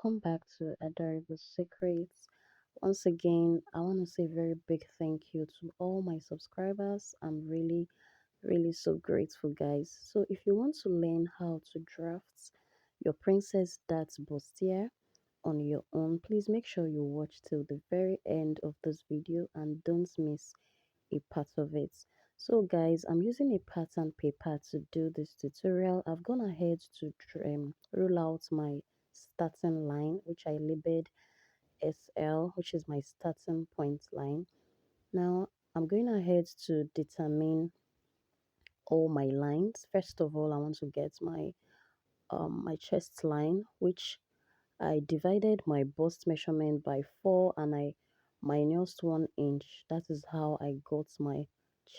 welcome back to Adorable Secrets. Once again, I want to say a very big thank you to all my subscribers. I'm really so grateful, guys. So, if you want to learn how to draft your Princess Darts bustier on your own, please make sure you watch till the very end of this video and don't miss a part of it. So guys, I'm using a pattern paper to do this tutorial. I've gone ahead to rule out my starting line, which I labeled SL, which is my starting point line. Now I'm going ahead to determine all my lines. First of all, I want to get my chest line, which I divided my bust measurement by 4 and I minused 1 inch. That is how I got my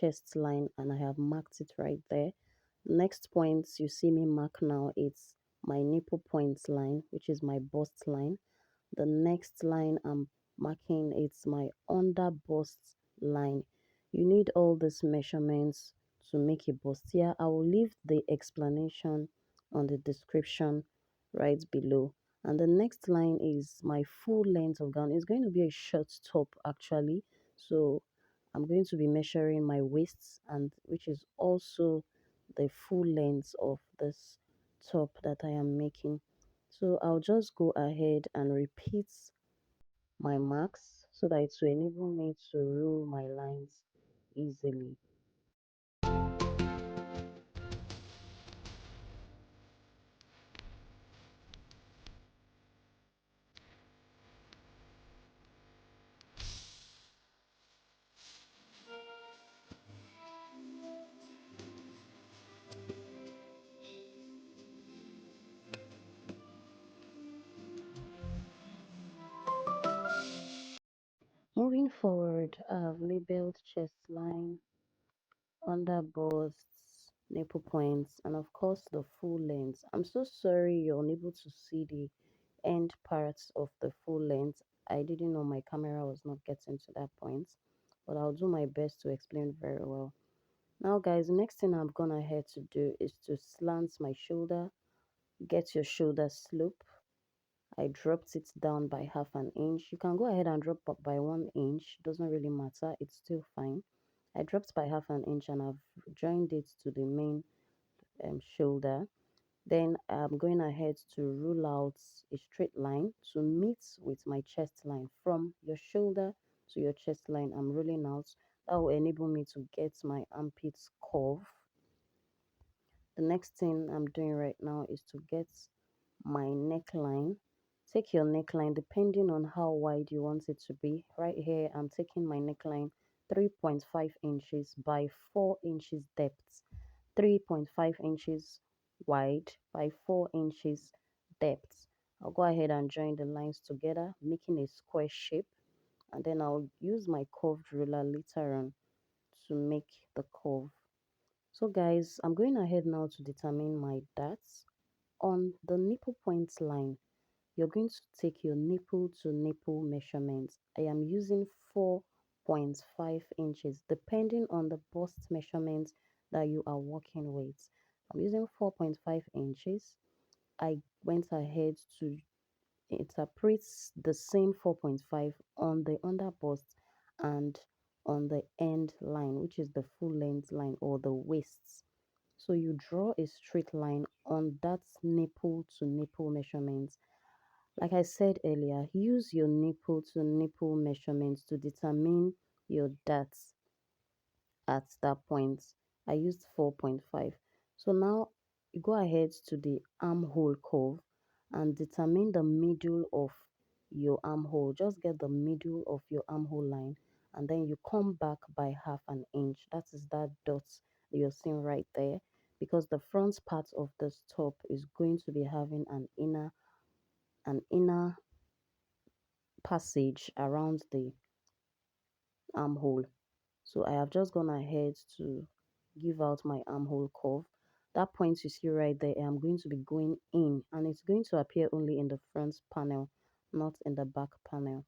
chest line and I have marked it right there. Next point you see me mark now, it's my nipple point line, which is my bust line. The next line I'm marking, it's my under bust line. You need all these measurements to make a bustier. I will leave the explanation on the description right below. And the next line is my full length of gown. It's going to be a short top actually. So I'm going to be measuring my waist, and which is also the full length of this top that I am making. So I'll just go ahead and repeat my marks so that it will enable me to rule my lines easily. Moving forward, I've labeled chest line, under busts, nipple points, and of course the full length. I'm so sorry you're unable to see the end parts of the full length. I didn't know my camera was not getting to that point, but I'll do my best to explain very well. Now guys, the next thing I'm gonna ahead to do is to slant my shoulder. Get your shoulder slope. I dropped it down by half an inch. You can go ahead and drop up by 1 inch, doesn't really matter, it's still fine. I dropped by half an inch and I've joined it to the main shoulder. Then I'm going ahead to rule out a straight line to meet with my chest line. From your shoulder to your chest line, I'm ruling out. That will enable me to get my armpits curve. The next thing I'm doing right now is to get my neckline. Take your neckline depending on how wide you want it to be. Right here, I'm taking my neckline 3.5 inches by 4 inches depth. 3.5 inches wide by 4 inches depth. I'll go ahead and join the lines together, making a square shape, and then I'll use my curved ruler later on to make the curve. So guys, I'm going ahead now to determine my darts. On the nipple point line, you're going to take your nipple to nipple measurement. I am using 4.5 inches depending on the bust measurement that you are working with. I'm using 4.5 inches. I went ahead to interpret the same 4.5 on the under bust and on the end line, which is the full length line or the waist. So you draw a straight line on that nipple to nipple measurement. Like I said earlier, use your nipple to nipple measurements to determine your darts at that point. I used 4.5. So now you go ahead to the armhole curve and determine the middle of your armhole. Just get the middle of your armhole line and then you come back by half an inch. That is that dot you're seeing right there, because the front part of this top is going to be having an inner passage around the armhole. So I have just gone ahead to give out my armhole curve. That point you see right there, I'm going to be going in and it's going to appear only in the front panel, not in the back panel.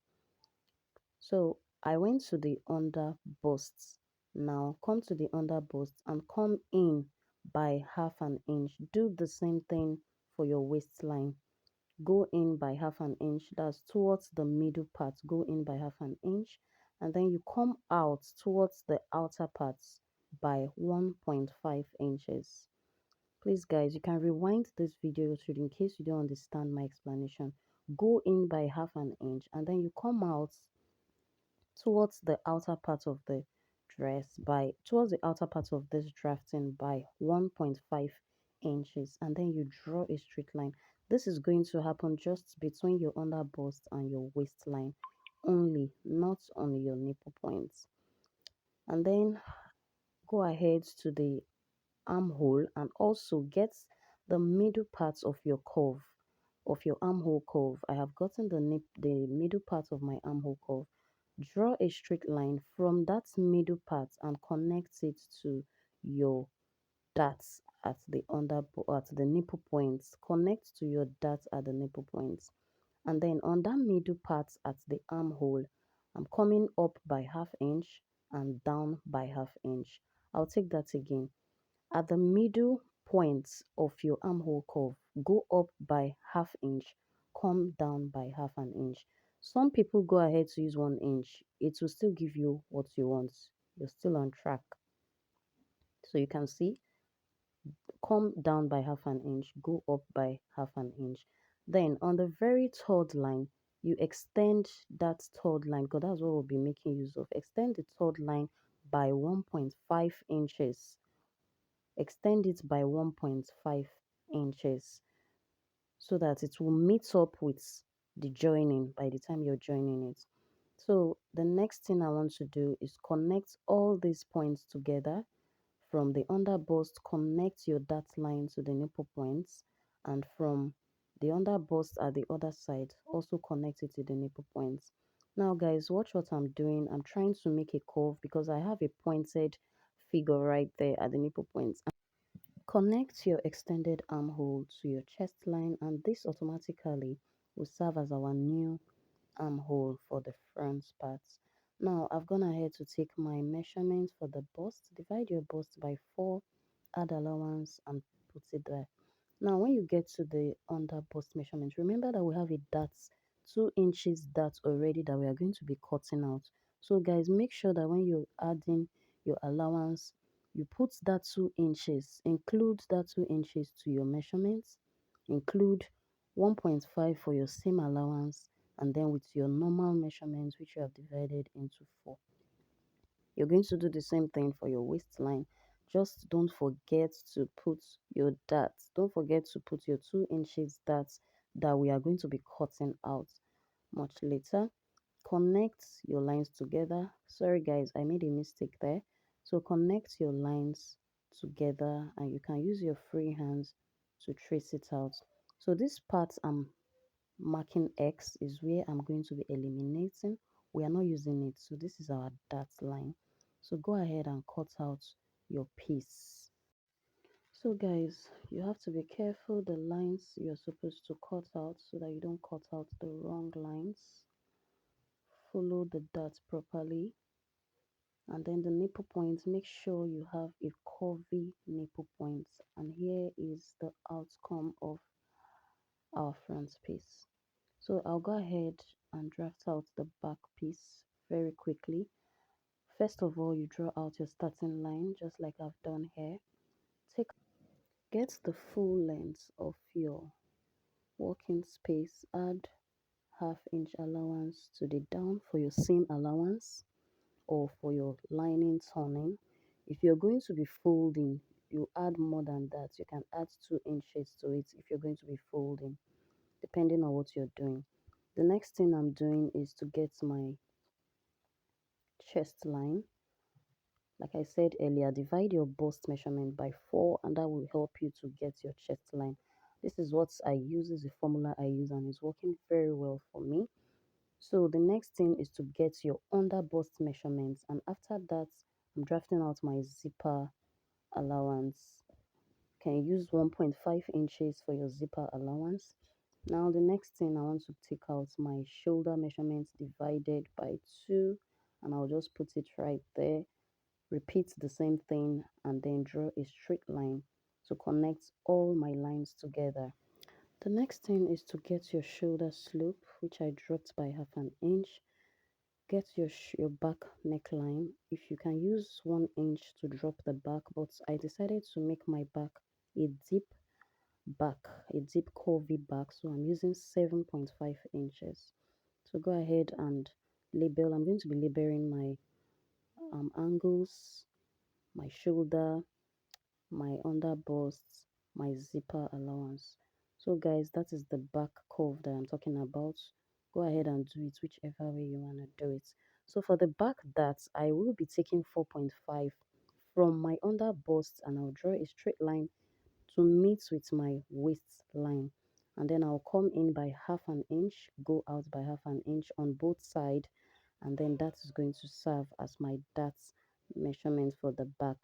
So I went to the under bust. Now come to the under bust and come in by half an inch. Do the same thing for your waistline. go in by half an inch. That's towards the middle part, go in by half an inch, and then you come out towards the outer parts by 1.5 inches. Please guys, you can rewind this video so in case you don't understand my explanation. Go in by half an inch and then you come out towards the outer part of the dress by towards the outer part of this drafting by 1.5 inches, and then you draw a straight line. This is going to happen just between your under bust and your waistline only, not on your nipple points. And then go ahead to the armhole and also get the middle part of your curve, of your armhole curve. I have gotten the middle part of my armhole curve. Draw a straight line from that middle part and connect it to your darts at the at the nipple points. Connect to your darts at the nipple points. And then on that middle part at the armhole, I'm coming up by half inch and down by half inch. I'll take that again. At the middle point of your armhole curve, go up by half inch, come down by half an inch. Some people go ahead to use 1 inch. It will still give you what you want. You're still on track. So you can see, come down by half an inch, go up by half an inch. Then on the very third line, you extend that third line because that's what we'll be making use of. Extend the third line by 1.5 inches. Extend it by 1.5 inches so that it will meet up with the joining by the time you're joining it. So the next thing I want to do is connect all these points together. From the under bust, connect your dart line to the nipple points, and from the under bust at the other side, also connect it to the nipple points. Now guys, watch what I'm doing. I'm trying to make a curve because I have a pointed figure right there at the nipple points. Connect your extended armhole to your chest line, and this automatically will serve as our new armhole for the front parts. Now I've gone ahead to take my measurement for the bust. Divide your bust by 4, add allowance and put it there. Now when you get to the under bust measurement, remember that we have a dart, 2 inches dart already that we are going to be cutting out. So guys, make sure that when you're adding your allowance, you put that 2 inches, include that 2 inches to your measurements, include 1.5 for your seam allowance, and then with your normal measurements which you have divided into 4. You're going to do the same thing for your waistline. Just don't forget to put your darts. Don't forget to put your 2 inches darts that we are going to be cutting out much later. Connect your lines together. Sorry guys, I made a mistake there. So connect your lines together and you can use your free hands to trace it out. So this part I'm marking X is where I'm going to be eliminating. We are not using it, so this is our dart line. So go ahead and cut out your piece. So guys, you have to be careful the lines you're supposed to cut out so that you don't cut out the wrong lines. Follow the dart properly, and then the nipple points, make sure you have a curvy nipple points, and here is the outcome of our front piece. So I'll go ahead and draft out the back piece very quickly. First of all, you draw out your starting line just like I've done here. Get the full length of your working space, add half-inch allowance to the down for your seam allowance or for your lining turning. If you're going to be folding, you add more than that. You can add 2 inches to it if you're going to be folding, depending on what you're doing. The next thing I'm doing is to get my chest line. Like I said earlier, divide your bust measurement by 4 and that will help you to get your chest line. This is what I use, is a formula I use and it's working very well for me. So the next thing is to get your under bust measurements, and after that I'm drafting out my zipper allowance. You can use 1.5 inches for your zipper allowance. Now the next thing, I want to take out my shoulder measurements divided by 2 and I'll just put it right there. Repeat the same thing and then draw a straight line to connect all my lines together. The next thing is to get your shoulder slope, which I dropped by half an inch. Get your back neckline. If you can use 1 inch to drop the back, but I decided to make my back a deep back, a deep curvy back, so I'm using 7.5 inches. So go ahead and label. I'm going to be labeling my angles, my shoulder, my under bust, my zipper allowance. So guys, that is the back curve that I'm talking about. Go ahead and do it whichever way you want to do it. So for the back darts, I will be taking 4.5 from my under bust, and I'll draw a straight line to meet with my waistline, and then I'll come in by half an inch, go out by half an inch on both sides, and then that is going to serve as my darts measurement for the back.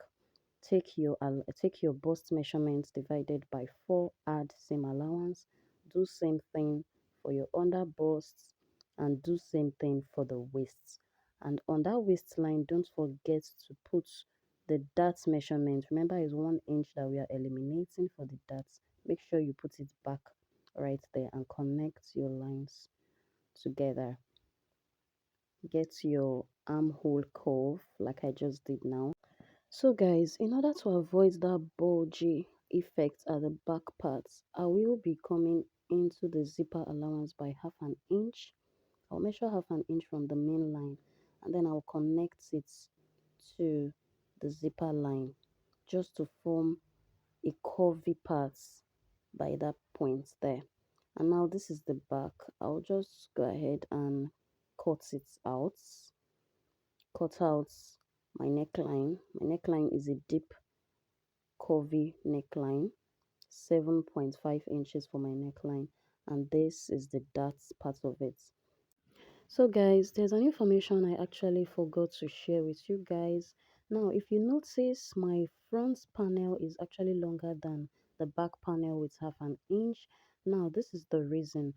Take your bust measurements divided by 4, add same allowance, do same thing for your under busts, and do same thing for the waist. And on that waistline, don't forget to put the darts measurement. Remember, it's 1 inch that we are eliminating for the darts. Make sure you put it back right there and connect your lines together. Get your armhole curve like I just did now. So guys, in order to avoid that bulgy effect at the back parts, I will be coming into the zipper allowance by half an inch. I'll measure half an inch from the main line, and then I'll connect it to the zipper line just to form a curvy part by that point there. And now this is the back. I'll just go ahead and cut it out. Cut out my neckline. My neckline is a deep curvy neckline, 7.5 inches for my neckline, and this is the darts part of it. So guys, there's an information I actually forgot to share with you guys. Now if you notice, my front panel is actually longer than the back panel with half an inch. Now this is the reason.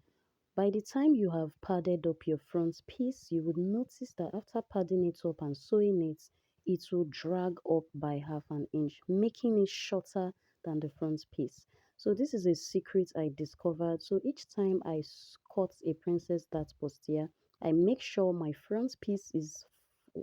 By the time you have padded up your front piece, you would notice that after padding it up and sewing it, it will drag up by half an inch, making it shorter than the front piece. So this is a secret I discovered. So each time I cut a princess dart bustier, I make sure my front piece is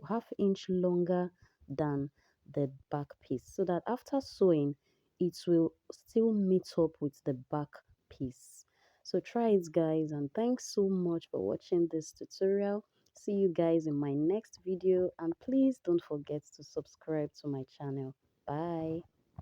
half inch longer than the back piece, so that after sewing, it will still meet up with the back piece. So try it guys, and thanks so much for watching this tutorial. See you guys in my next video, and please don't forget to subscribe to my channel. Bye.